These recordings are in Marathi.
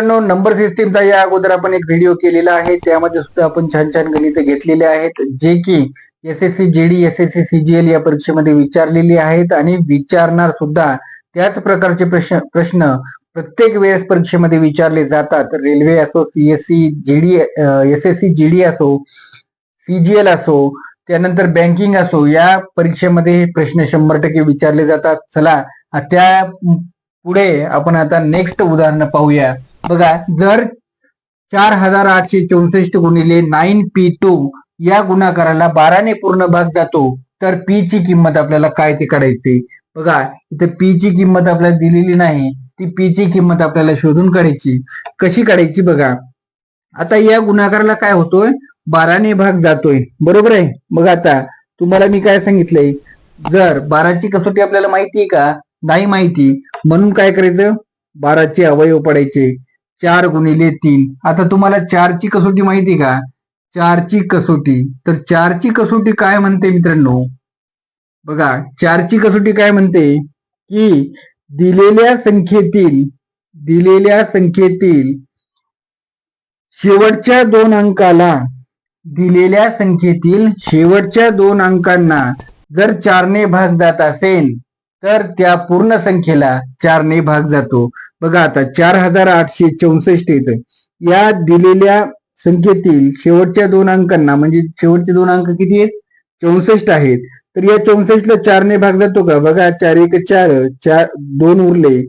नंबर सिस्टीमचा या अगोदर आपण एक व्हिडिओ केलेला आहे, त्यामध्ये सुद्धा आपण छान छान गणित घेतलेले आहेत, जे की एसएससी जेडी, एसएससी सीजीएल या परीक्षेमध्ये विचारलेली आहेत आणि विचारणार सुद्धा. त्याच प्रकारचे प्रश्न प्रत्येक वेळेस परीक्षेमध्ये विचारले जातात. रेल्वे असो, सीएससी जेडी, एसएससी जेडी असो, सीजीएल असो, त्यानंतर बँकिंग असो, या परीक्षेमध्ये हे प्रश्न 100% विचारले जातात. चला त्या पुढे आपण आता नेक्स्ट उदाहरण पाहूया. बघा, जर 4864 गुणिले 9p2 या गुणाकाराला 12 ने पूर्ण भाग जातो, तर p ची किंमत आपल्याला काय ते काढायची. बघा, इथे p ची किंमत आपल्याला दिलेली नाही, ती p ची किंमत आपल्याला शोधून काढायची. कशी काढायची बघा, आता या गुणाकाराला काय होतोय, 12 ने भाग जातोय, बरोबर आहे. मग आता तुम्हाला मी काय सांगितलंय, जर 12 ची कसोटी आपल्याला माहिती आहे का, नाही माहिती, म्हणून काय करायचं, 12 चे अवयव पडायचे, 4 गुणिले 3. आता तुम्हाला 4 ची कसोटी माहिती का, 4 ची कसोटी, तर 4 ची कसोटी काय म्हणते मित्रांनो, बघा 4 ची कसोटी काय म्हणते की दिलेल्या संख्येतील शेवटच्या दोन अंकांना जर 4 ने भाग जात असेल, तर त्या पूर्ण संख्येला 4 ने भाग जातो. बघा, आता 4864 येतं, या दिलेल्या संख्येतील शेवटच्या दोन अंकांना, म्हणजे शेवटचे दोन अंक किती आहेत, 64 आहेत, तर या 64 ला 4 ने भाग जातो का, बघा 4 1 4, 2 उरले,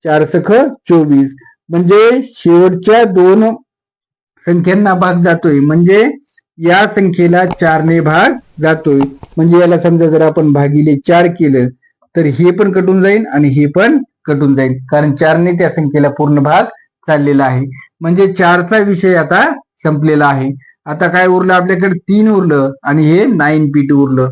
4 सख 24, म्हणजे शेवटच्या दोन संख्यांना भाग जातोय, म्हणजे या संख्येला 4 ने भाग जातोय. म्हणजे याला समजा जर आपण भागिले 4 केलं, तर हे पण कटून जाईल आणि हे पण कटून जाईल, कारण 4 ने त्या संख्येला पूर्ण भाग चाललेला आहे. म्हणजे 4 चा विषय आता संपलेला आहे. आता काय उरलं आपल्याकडे, 3 उरलं आणि हे 9p2 उरलं.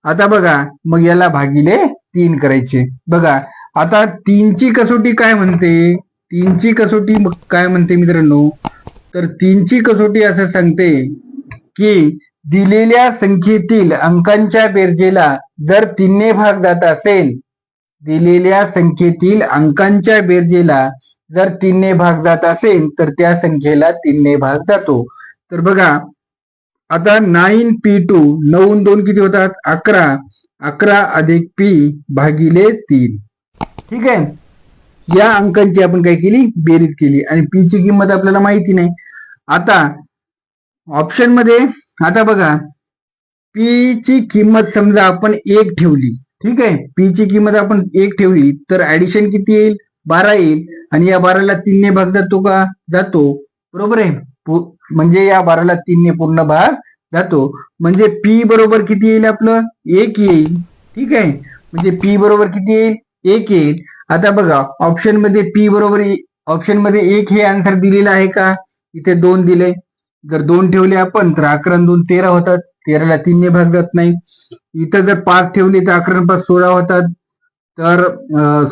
आता बघा, मग याला भागिले 3 करायचे. बघा, आता 3 ची कसोटी काय म्हणते, 3 ची कसोटी काय म्हणते मित्रांनो, तर 3 ची कसोटी असं सांगते की दिलेल्या संख्येतील अंकांच्या बेरजेला जर 3 ने भाग जात असेल, दिलेल्या संख्येतील अंकांच्या बेरजेला जर 3 ने भाग जात असेल, तर त्या संख्येला 3 ने भाग जातो. तर बघा, आता 9p2, 9 2 किती होतात, 11, 11 अधिक p भागिले 3. ठीक आहे, या अंकांची आपण काय केली, बेरीज केली, आणि p ची किंमत आपल्याला माहिती नाही. आता ऑप्शन मध्ये, आता बघा, p ची किंमत समजा आपण 1 ठेवली, ठीक आहे, p ची किंमत आपण 1 ठेवली, तर ऍडिशन किती येईल, 12 येईल, आणि या 12 ला 3 ने भाग जातो का, जातो, बरोबर आहे. म्हणजे या 12 ला 3 ने पूर्ण भाग जातो, म्हणजे p बरोबर किती येईल, आपलं 1 येईल. ठीक आहे, म्हणजे p बरोबर किती येईल, 1 येईल. आता बघा, ऑप्शन मध्ये p बरोबर, ऑप्शन मध्ये 1 हे आन्सर दिलेलं आहे का, इथे 2 दिले, जर 2 ठेवले आपण, तर 11 2 13 होतात, 13 ला 3 ने भाग जात नाही. इथं जर 5 ठेवले, तर 11 5 16 होतात, तर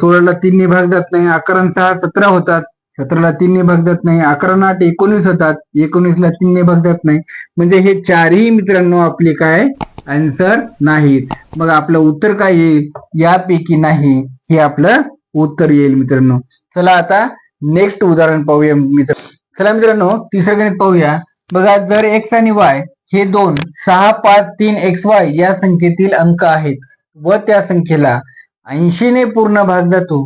16 ला 3 ने भाग जात नाही. 11 6 17 होतात, 17 ला 3 ने भाग जात नाही. 11 8 19 होतात, 19 ला 3 ने भाग जात नाही. म्हणजे हे चारही मित्रांनो आपले काय आन्सर नाहीत. मग आपलं उत्तर काय येईल, यापैकी नाही हे आपलं उत्तर येईल मित्रांनो. चला आता नेक्स्ट उदाहरण पाहूया मित्रांनो. चला मित्रांनो, तिसरं गणित पाहूया. बघा, जर x आणि y हे दोन 6 5 3 xy या संख्येतील अंक आहेत व त्या संख्येला 80 ने पूर्ण भाग जातो,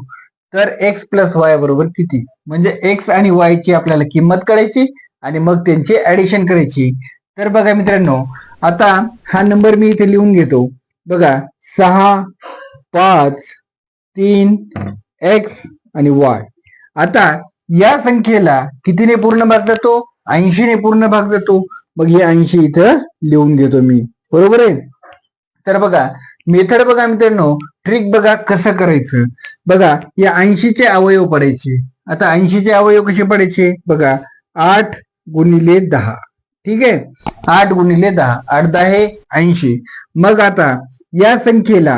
तर x प्लस y बरोबर किती. म्हणजे x आणि y ची आपल्याला किंमत काढायची आणि मग त्यांची ऍडिशन करायची. तर बघा मित्रांनो, आता हा नंबर मी इथे लिहून घेतो. बघा, 6 5 3 x आणि y. आता या संख्येला कितीने पूर्ण भाग जातो, 80 ने पूर्ण भाग जातो. मग हे 80 इथं लिहून घेतो मी, बरोबर आहे. तर बघा, मेथड बघा मित्रांनो, ट्रिक बघा कसं करायचं. बघा, या 80 चे अवयव पडायचे. आता 80 चे अवयव कसे पडायचे, बघा 8 गुणिले 10. ठीक आहे, 8 गुणिले 10, 8 10 80. मग आता या संख्येला,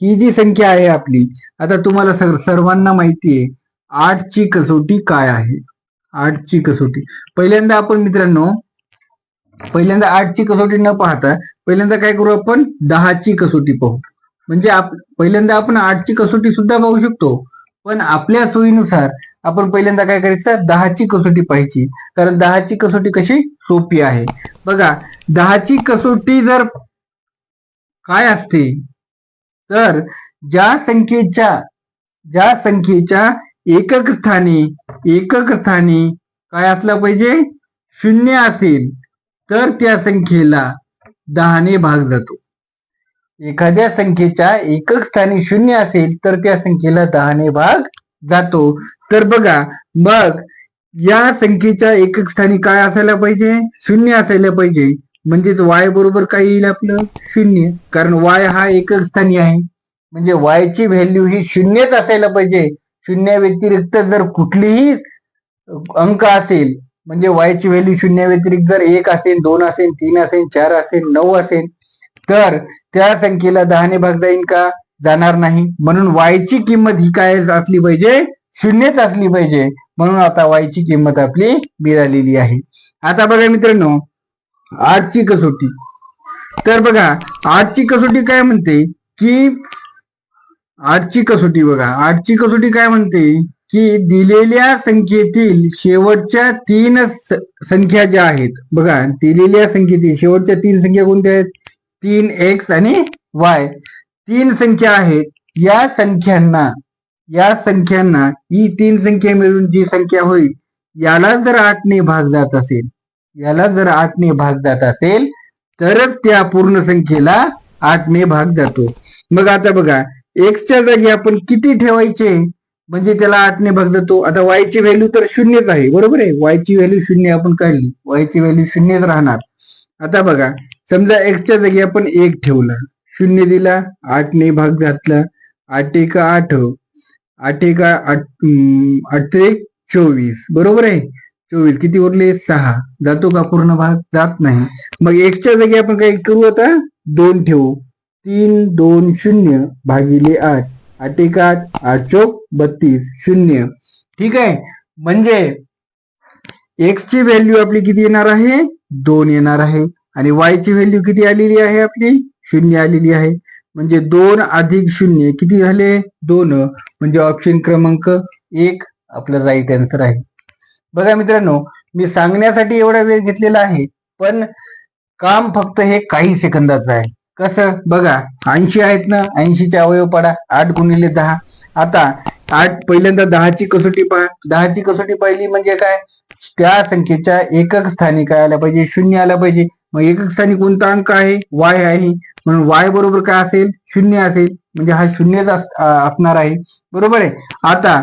ही जी संख्या आहे आपली, आता तुम्हाला सर्वांना माहिती आहे 8 ची कसोटी काय आहे. 8 ची कसोटी पहिल्यांदा आपण मित्रांनो, 8 ची कसोटी न पाहता पहिल्यांदा काय करू, आपण 10 ची कसोटी पाहू. म्हणजे पहिल्यांदा आपण 8 ची कसोटी सुद्धा पाहू शकतो, पण आपल्या सोयीनुसार आपण पहिल्यांदा काय करायचं, 10ची कसोटी पाहायची, कारण 10ची कसोटी कशी सोपी आहे. बघा 10ची कसोटी जर काय असते, तर ज्या संख्येच्या एकक स्थानी काय असलं पाहिजे, 0 असेल तर त्या संख्येला 10ने भाग जातो. एखाद्या संख्येच्या एकक स्थानी 0 असेल तर त्या संख्येला 10ने भाग जातो. तर बघा मग या संख्येच्या एकक स्थानी काय असायला पाहिजे, 0 असायला पाहिजे. म्हणजेच y बरोबर काय येईल आपलं, 0, कारण y हा एकक स्थानी आहे. म्हणजे y ची व्हॅल्यू ही 0च असायला पाहिजे. 0 व्यतिरिक्त जर कुठलीही अंक असेल, म्हणजे y ची व्हॅल्यू 0 व्यतिरिक्त जर 1 असेल, 2 असेल, 3 असेल, 4 असेल, 9 असेल, तर त्या संख्येला 10ने भाग जाईल का, जाणार नाही. म्हणून y ची किंमत ही काय असली पाहिजे, 0च असली पाहिजे. म्हणून आता y ची किंमत आपली मिळालेली आहे. आता बघा मित्रांनो 8ची कसोटी. तर बघा 8ची कसोटी काय म्हणते की 8ची कसोटी बघा 8ची कसोटी काय म्हणते की दिलेल्या संख्येतील शेवटच्या 3 संख्या ज्या आहेत, बघा दिलेल्या संख्येतील शेवटच्या 3 संख्या कोणत्या आहेत, 3x आणि y 3 संख्या आहेत. या संख्यांना ही 3 संख्या मिळून जी संख्या होईल, याला जर 8ने भाग जात असेल तरच त्या पूर्ण संख्येला 8ने भाग जातो. मग आता बघा x च्या जागी आपण किती ठेवायचे म्हणजे त्याला 8ने भाग जातो. आता y ची व्हॅल्यू तर 0च आहे, बरोबर आहे, y ची व्हॅल्यू 0 आपण काढली, y ची व्हॅल्यू 0च राहणार. आता बघा समजा x च्या जागी आपण 1 ठेवला, 0 दिला, 8ने भाग घातला, 8 1 8, 8 1 8 1 24, बरोबर आहे, 24 किती उरले 6, जातो का पूर्ण भाग, जात नाही. मग x च्या जागी आपण काय करू, आता 2 ठेवू, 3 2 0 भागिले 8, 8 1 8, 8 चौक 32, 0. ठीक आहे, म्हणजे x ची व्हॅल्यू आपली किती येणार आहे, 2 येणार आहे, आणि y ची व्हॅल्यू किती आलेली आहे आपली, 0 आलेली आहे. म्हणजे 2 अधिक 0 किती झाले, 2. म्हणजे ऑप्शन क्रमांक 1 आपला राईट आन्सर आहे. बघा मित्रांनो मी सांगण्यासाठी एवढा वेळ घेतलेला आहे, पण काम फक्त हे काही सेकंदाचं आहे. कसं बघा 80 आहेत ना, 80चे अवयव पाडा, 8 गुणिले 10. आता 8 पहिल्यांदा 10ची कसोटी पहा, 10ची कसोटी पाहिली म्हणजे काय, त्या संख्येच्या एकक स्थानी काय आला पाहिजे, 0 आला पाहिजे. मग एकक स्थानी कोणता अंक आहे, y आहे, म्हणून y बरोबर काय असेल, 0 असेल, म्हणजे हा 0च असणार आहे, बरोबर आहे. आता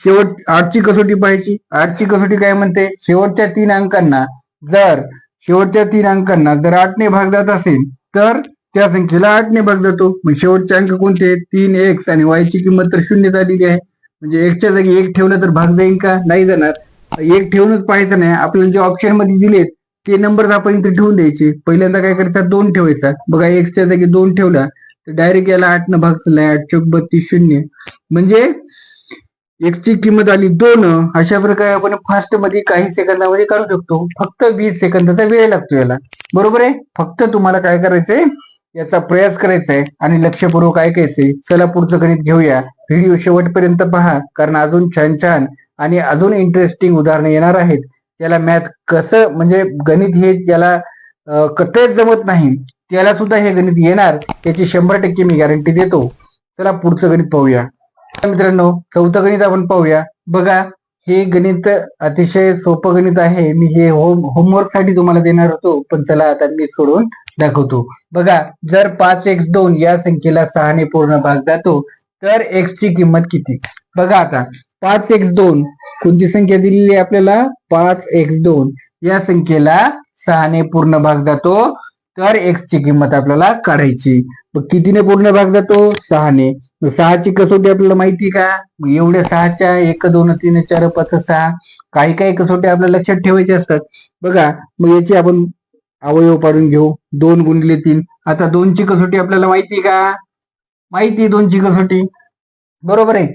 शेवट 8ची कसोटी पाहायची, 8ची कसोटी काय म्हणते, शेवटच्या 3 अंकांना जर 8ने भाग जात असेल तर त्या संख्येला 8ने भाग जातो. मग शेवटचे अंक कोणते, 3x आणि y ची किंमत तर 0 झालेली आहे. म्हणजे x च्या जागी 1 ठेवलं तर भाग जाईल का, नाही जाणार. 1 ठेवूनच पाहायचं नाही, आपल्याला जे ऑप्शन मध्ये दिलेत ते नंबर आपण इथे ठेवून द्यायचे. पहिल्यांदा काय करायचा, 2 ठेवायचा. बघा x च्या जागी 2 ठेवला तर डायरेक्ट याला 8 न भाग चाललाय, 8 चौक 32, 0. म्हणजे x ची किंमत आली 2. अशा प्रकारे आपण फास्ट मध्ये काही सेकंदामध्ये काढू शकतो. फक्त 20 सेकंदाचा वेळ लागतो याला, बरोबर आहे. फक्त तुम्हाला काय करायचंय, याचा प्रयास करायचा आहे आणि लक्षपूर्वक ऐकायचंय. चला पुढचं गणित घेऊया. व्हिडिओ शेवटपर्यंत पहा, कारण अजून छान छान आणि अजून इंटरेस्टिंग उदाहरणे येणार आहेत. त्याला मॅथ कसं, म्हणजे गणित हे त्याला कथेच जमत नाही, त्याला सुद्धा हे गणित येणार, याची 100% मी गॅरंटी देतो. चला पुढचं गणित पाहूया. मित्रांनो चौथं गणित आपण पाहूया. बघा हे गणित अतिशय सोपं गणित आहे. मी हे होमवर्क साठी तुम्हाला देणार होतो, पण चला आता मी सोडून दाखवतो. बघा जर 5x2 या संख्येला 6ने पूर्ण भाग जातो तर x ची किंमत किती. बघा आता 5x2 कोणती संख्या दिलेली आहे आपल्याला, 5x2 या संख्येला 6ने पूर्ण भाग जातो तर x ची किंमत आपल्याला काढायची. मग कितीने पूर्ण भाग जातो, 6ने. 6ची कसोटी आपल्याला माहिती का, मग एवढ्या 6च्या 1 2 3 4 5 6 काही काही कसोटी आपल्याला लक्षात ठेवायचे असतात. बघा मग याची आपण अवयव पाडून घेऊ, 2 गुणिले 3. आता 2ची कसोटी आपल्याला माहिती का, माहिती 2ची कसोटी, बरोबर आहे.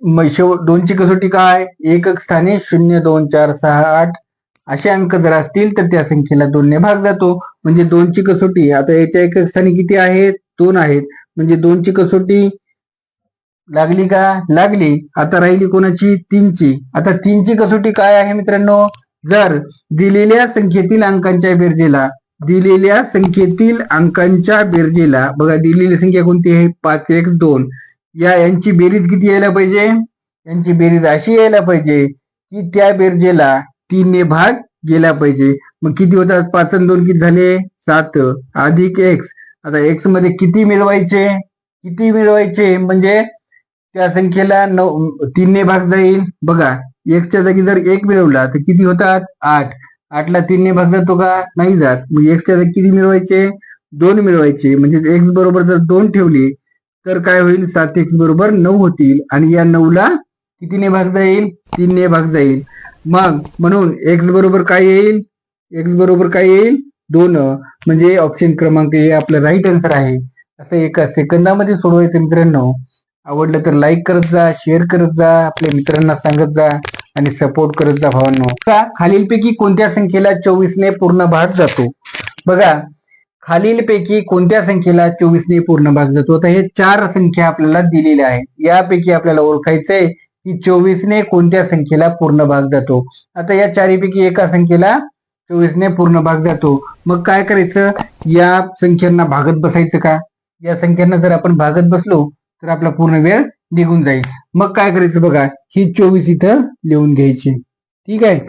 मग 2ची कसोटी काय, एकक स्थानी 0 2 4 6 8 असे अंक जर असतील तर त्या संख्येला 2ने भाग जातो. म्हणजे 2ची कसोटी, आता याच्या एकक स्थानी किती आहेत, 2 आहेत, म्हणजे 2ची कसोटी लागली का? लागली. आता राहिली कोणाची? 3ची. आता 3ची कसोटी काय आहे मित्रांनो? जर दिलेल्या संख्येतील अंकांच्या बेरजेला बघा, दिलेली संख्या कोणती आहे? 5x2. यांची बेरीज किती यायला पाहिजे? यांची बेरीज अशी यायला पाहिजे की त्या बेरजेला 3 ने भाग गेला पाहिजे. मग किती होतात? 5 आणि 2 किती झाले? 7 अधिक x. आता x मध्ये किती मिळवायचे? म्हणजे त्या संख्येला 3 ने भाग जाईल. बघा, x च्या जागी जर 1 मिळवला तर किती होतात? 8. 8ला 3 ने भाग जातो का? नाही जात. मग x च्या जागी किती मिळवायचे? 2 मिळवायचे. म्हणजे x बरोबर जर 2 ठेवली तर काय होईल? 7x बरोबर 9 होतील. आणि या 9ला कितीने भाग जाईल? 3 ने भाग जाईल. मग म्हणून x बरोबर काय येईल? 2. म्हणजे ऑप्शन क्रमांक हे आपलं राईट आन्सर आहे. असं एका सेकंदामध्ये सोडवायचं मित्रांनो. आवडलं तर लाईक करत जा, शेअर करत जा, आपल्या मित्रांना सांगत जा आणि सपोर्ट करत जा भावांनो. खालीलपैकी कोणत्या संख्येला 24 ने पूर्ण भाग जातो? बघा, खालीलपैकी कोणत्या संख्येला 24 ने पूर्ण भाग जातो? आता हे 4 संख्या आपल्याला दिलेल्या आहेत. यापैकी आपल्याला ओळखायचंय की 24 ने कोणत्या संख्येला पूर्ण भाग जातो. आता या चारीपैकी एका संख्येला 24 ने पूर्ण भाग जातो. मग काय करायचं? या संख्यांना भागत बसायचं का? या संख्यांना जर आपण भागत बसलो तर आपला पूर्ण वेळ निघून जाईल. मग काय करायचं? बघा, ही 24 इथं लिहून घ्यायची. ठीक आहे.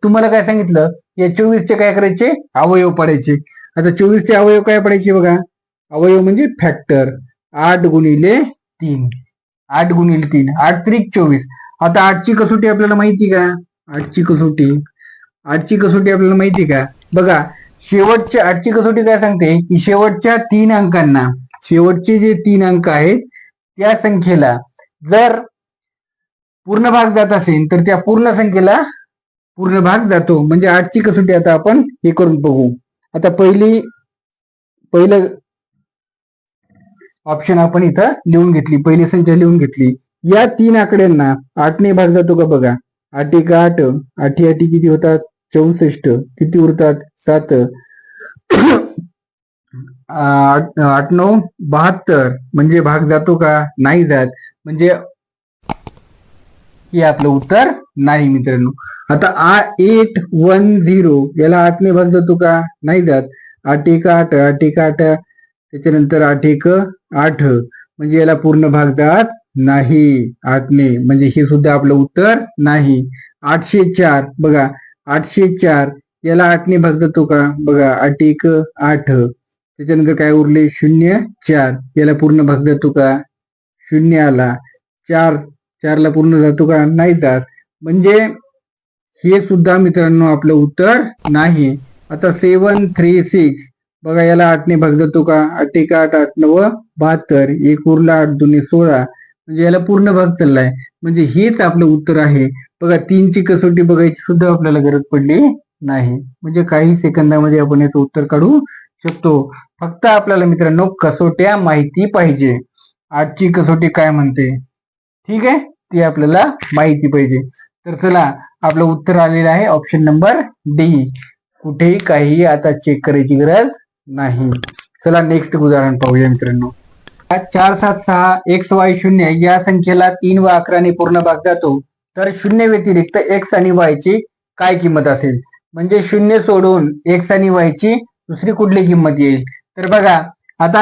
तुम्हाला काय सांगितलं? या 24चे काय करायचे? अवयव पाडायचे. आता 24चे अवयव काय पडायचे? बघा, अवयव म्हणजे फॅक्टर. 8 गुणिले 3. 8 गुणिले 3. 8 त्रिक 24. आता 8ची कसोटी आपल्याला माहिती का? 8ची कसोटी आपल्याला माहिती का? बघा, शेवटच्या 8ची कसोटी काय सांगते की शेवटच्या 3 अंकांना, शेवटचे जे 3 अंक आहेत त्या संख्येला जर पूर्ण भाग जात असेल तर त्या पूर्ण संख्येला पूर्ण भाग जातो. म्हणजे 8ची कसोटी आता आपण हे करून बघू. आता पहिलं ऑप्शन आपण इथं लिहून घेतली, पहिली संख्या लिहून घेतली. या 3 आकड्यांना 8 ने भाग जातो का? बघा, 8 एक 8, 8 8 किती होतात? 64. किती उरतात? 7. 8 9 72. म्हणजे भाग जातो का? नाही जात. म्हणजे हे आपलं उत्तर नाही मित्रांनो. आता 810 याला 8 ने भाग जातो का? नाही जात. 8 एक 8, 8 एक 8, त्याच्यानंतर 8 एक 8, म्हणजे याला पूर्ण भाग जात नाही 8 ने. म्हणजे हे सुद्धा आपलं उत्तर नाही. 804. बघा, 804 याला 8 ने भाग जातो का? बघा, 8 एक 8, त्याच्यानंतर काय उरले? 04. याला पूर्ण भाग जातो का? 0 आला. 4ला पूर्ण जातो का? नाही जात. म्हणजे हे सुद्धा मित्रांनो आपलं उत्तर नाही. आता 736. बघा, याला 8 ने भाग जातो का? 8 एक 8, 8 9 72. एक उरला, 8 2 16. म्हणजे याला पूर्ण भाग चाललाय. म्हणजे हेच आपलं उत्तर आहे. बघा, 3ची कसोटी बघायची सुद्धा आपल्याला गरज पडली नाही. म्हणजे काही सेकंदामध्ये आपण याचं उत्तर काढू शकतो. फक्त आपल्याला मित्रांनो कसोट्या माहिती पाहिजे. 8ची कसोटी काय म्हणते? ठीक आहे, ती आपल्याला माहिती पाहिजे. तर चला, आपलं उत्तर आलेलं आहे ऑप्शन नंबर डी. कुठेही काही आता चेक करायची गरज नाही. चला नेक्स्ट उदाहरण पाहूया मित्रांनो. 4 7 6 x y 0 या संख्येला 3 व 11 ने पूर्ण भाग जातो तर 0 व्यतिरिक्त x आणि y ची काय किंमत असेल? म्हणजे 0 सोडून x आणि y ची दुसरी कुठली किंमत येईल? तर बघा, आता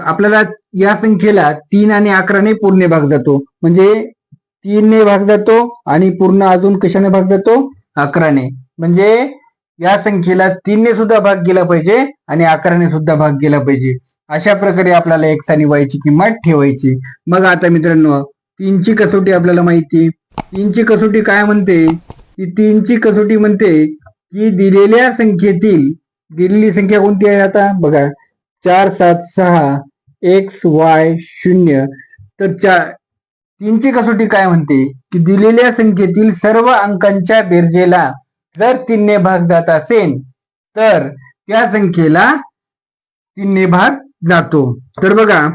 आपल्याला या संख्येला 3 आणि 11 ने पूर्ण भाग जातो. म्हणजे 3 ने भाग जातो आणि पूर्ण अजून कशाने भाग जातो? 11 ने. म्हणजे या संख्येला 3 ने सुद्धा भाग गेला पाहिजे आणि 11 ने सुद्धा भाग गेला पाहिजे. अशा प्रकारे आपल्याला x आणि y ची किंमत ठेवायची. मग आता मित्रांनो, 3ची कसोटी आपल्याला माहिती. 3ची कसोटी काय म्हणते? की 3ची कसोटी म्हणते की दिलेल्या संख्येतील, दिलेली संख्या कोणती आहे? आता बघा, 4 7 6 x y 0. तर 3ची कसोटी काय म्हणते? की दिलेल्या संख्येतील सर्व अंकांच्या बेरजेला जर 3 ने भाग जात असेल तर त्या संख्येला 3 ने भाग जातो. तर बघा,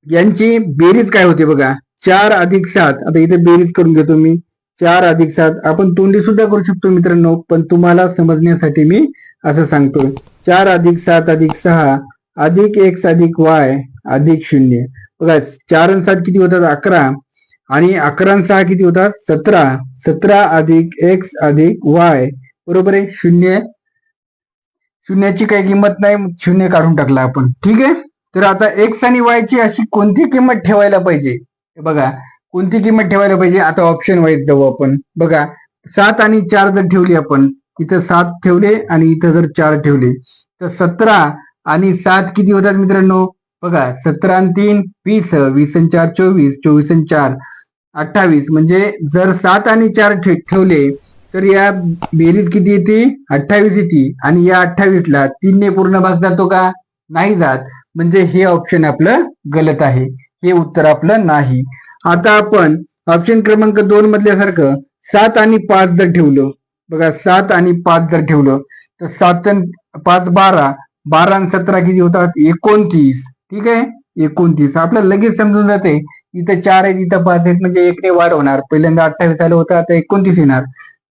यांची बेरीज काय होते? बघा, 4 अधिक 7. आता इथे बेरीज करून घेतो मी. 4 अधिक 7 आपण तोंडी सुद्धा करू शकतो मित्रांनो, पण तुम्हाला समजण्यासाठी मी असं सांगतोय. 4 अधिक 7 अधिक 6 अधिक x अधिक y अधिक 0. बघा 4 आणि 7 किती होतात 11 आणि 11 आणि 6 किती होतात 17. 17 अधिक x अधिक y बरोबर आहे 0. शून्याची काही किंमत नाही, शून्य काढून टाकला आपण. ठीक आहे. तर आता x आणि y ची अशी कोणती किंमत ठेवायला पाहिजे बघा, कोणती किंमत ठेवायला पाहिजे. आता ऑप्शन वाईज जाऊ आपण. बघा 7 आणि 4 जर ठेवली आपण, इथं 7 ठेवले आणि इथं जर 4 ठेवले तर 17 आणि 7 किती होतात मित्रांनो. बघा 17 आणि 3 20, 20 आणि 4 24, 24 आणि 4 28. म्हणजे जर 7 आणि 4 ठेवले तर या बेरीज किती येते 28 येते. आणि या 28 ला 3 ने पूर्ण भाग जातो का, नाही जात. म्हणजे हे ऑप्शन आपलं गलत आहे, हे उत्तर आपलं नाही. आता आपण ऑप्शन क्रमांक 2 मधल्यासारखं 7 आणि 5 जर ठेवलं, बघा 7 आणि 5 जर ठेवलं तर 7 आणि 5 12, 12 आणि 17 किती होतात 29. ठीक आहे 29. आपल्याला लगेच समजून जाते इथं 4 आहेत इथं 5 आहेत म्हणजे 1 ने वाढ होणार. पहिल्यांदा 28 आलं होतं, आता 29 येणार.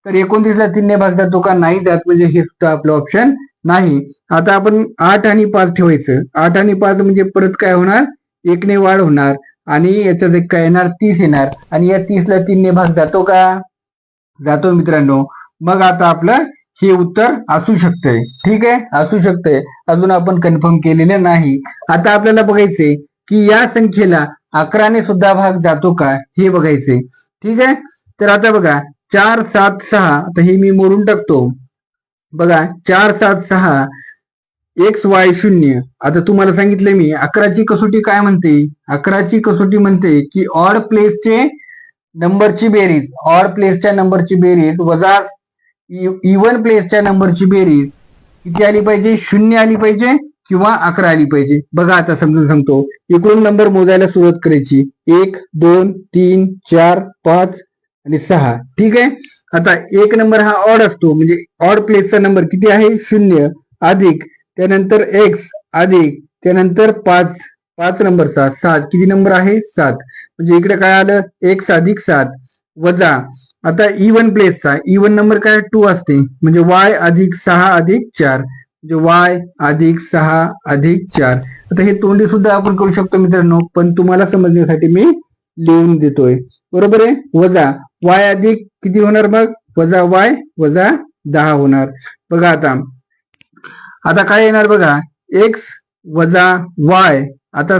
तर 29 ला 3 ने भाग जातो का, नाही जात. म्हणजे हे सुद्धा आपलं ऑप्शन नाही. आता आपण 8 आणि 5 ठेवायचं. 8 आणि 5 म्हणजे परत काय होणार 1 ने वाढ होणार आणि याच्यात एक काय येणार 30 येणार. आणि या 30 ला 3 ने भाग जातो का, जातो मित्रांनो. मग आता आपलं हे उत्तर असू शकतंय. ठीक आहे असू शकतंय, अजून आपण कन्फर्म केलेलं नाही. आता आपल्याला बघायचंय की या संख्येला 11 ने सुद्धा भाग जातो का हे बघायचंय. ठीक आहे. तर आता बघा 4 7 6, आता हे मी मोडून टाकतो. बघा 4 7 6 एक्स वाय 0. आता तुम्हाला सांगितलं मी 11ची कसोटी काय म्हणते, 11ची कसोटी म्हणते की ऑड प्लेसचे नंबरची बेरीज, ऑड प्लेसच्या नंबरची बेरीज वजा इवन प्लेसच्या नंबरची बेरीज किती आली पाहिजे, 0 आली पाहिजे किंवा 11 आली पाहिजे. बघा आता समजून सांगतो. इकडून नंबर मोजायला सुरुवात करायची 1 2 3 4 5 आणि 6. ठीक आहे. आता एक नंबर हा ऑड असतो, म्हणजे ऑड प्लेसचा नंबर किती आहे 0 अधिक त्यानंतर x अधिक त्यानंतर 5 नंबरचा 7 किती नंबर आहे 7. म्हणजे इकडे काय आलं x अधिक 7 वजा आता इवन प्लेसचा इवन नंबर काय 2 असते, म्हणजे y अधिक 6 अधिक 4 म्हणजे y अधिक 6 अधिक 4. आता हे तोंडी सुद्धा आपण करू शकतो मित्रांनो, पण तुम्हाला समजण्यासाठी मी लिहून देतोय. बरोबर आहे. वजा y अधिक किती होणार मग वजा y वजा 10 होणार. बघा आता काय येणार बघा x वजा y, आता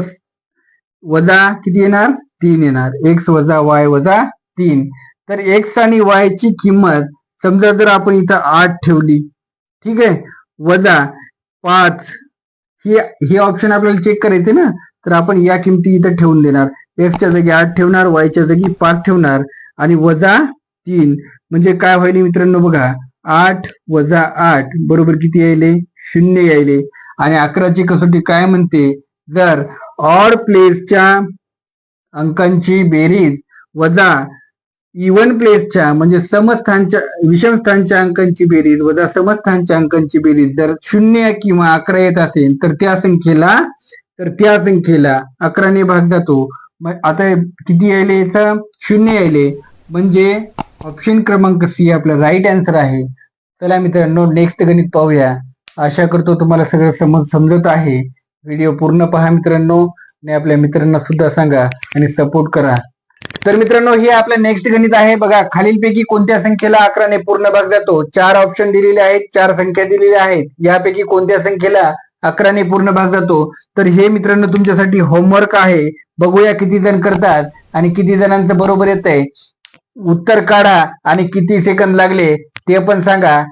वजा किती येणार 3 येणार. x वजा y वजा 3. तर x आणि y ची किंमत समजा जर आपण इथं 8 ठेवली, ठीक आहे, वजा 5, हे ऑप्शन आपल्याला चेक करायचे ना, तर आपण या किमती इथं ठेवून देणार. x च्या जागी 8 ठेवणार, y च्या जागी 5 ठेवणार आणि वजा 3. म्हणजे काय होईल मित्रांनो बघा 8 वजा 8 बरोबर किती यायले 0 यायले. आणि 11ची कसोटी काय म्हणते, जर ऑड प्लेसच्या अंकांची बेरीज वजा इवन प्लेसच्या म्हणजे समस्थानच्या विषम स्थानच्या अंकांची बेरीज वजा समस्थानच्या अंकांची बेरीज जर 0 किंवा 11 येत असेल तर त्या संख्येला 11 ने भाग जातो. आता किती यायले याचा 0 यायले. म्हणजे ऑप्शन क्रमांक सी आपला राईट आन्सर आहे. चला मित्रांनो नेक्स्ट गणित पाहूया. आशा करतो तुम्हाला सगळं समजत आहे. व्हिडिओ पूर्ण पहा मित्रांनो आणि आपल्या मित्रांना सुद्धा सांगा आणि सपोर्ट करा. तर मित्रांनो हे आपलं नेक्स्ट गणित आहे. बघा खालीलपैकी कोणत्या संख्येला 11 ने पूर्ण भाग जातो. 4 ऑप्शन दिलेले आहेत, 4 संख्या दिलेल्या आहेत. यापैकी कोणत्या संख्येला 11 ने पूर्ण भाग जातो. तर हे मित्रांनो तुमच्यासाठी होमवर्क आहे. बघूया किती जण करतात आणि किती जणांचं बरोबर येत आहे. उत्तर काढा आणि किती सेकंद लागले ते पण सांगा.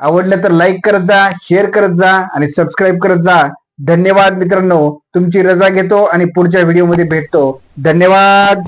आवडलं तर लाईक करत जा, शेअर करत जा आणि सबस्क्राईब करत जा. धन्यवाद मित्रांनो. तुमची रजा घेतो आणि पुढच्या व्हिडिओमध्ये भेटतो. धन्यवाद.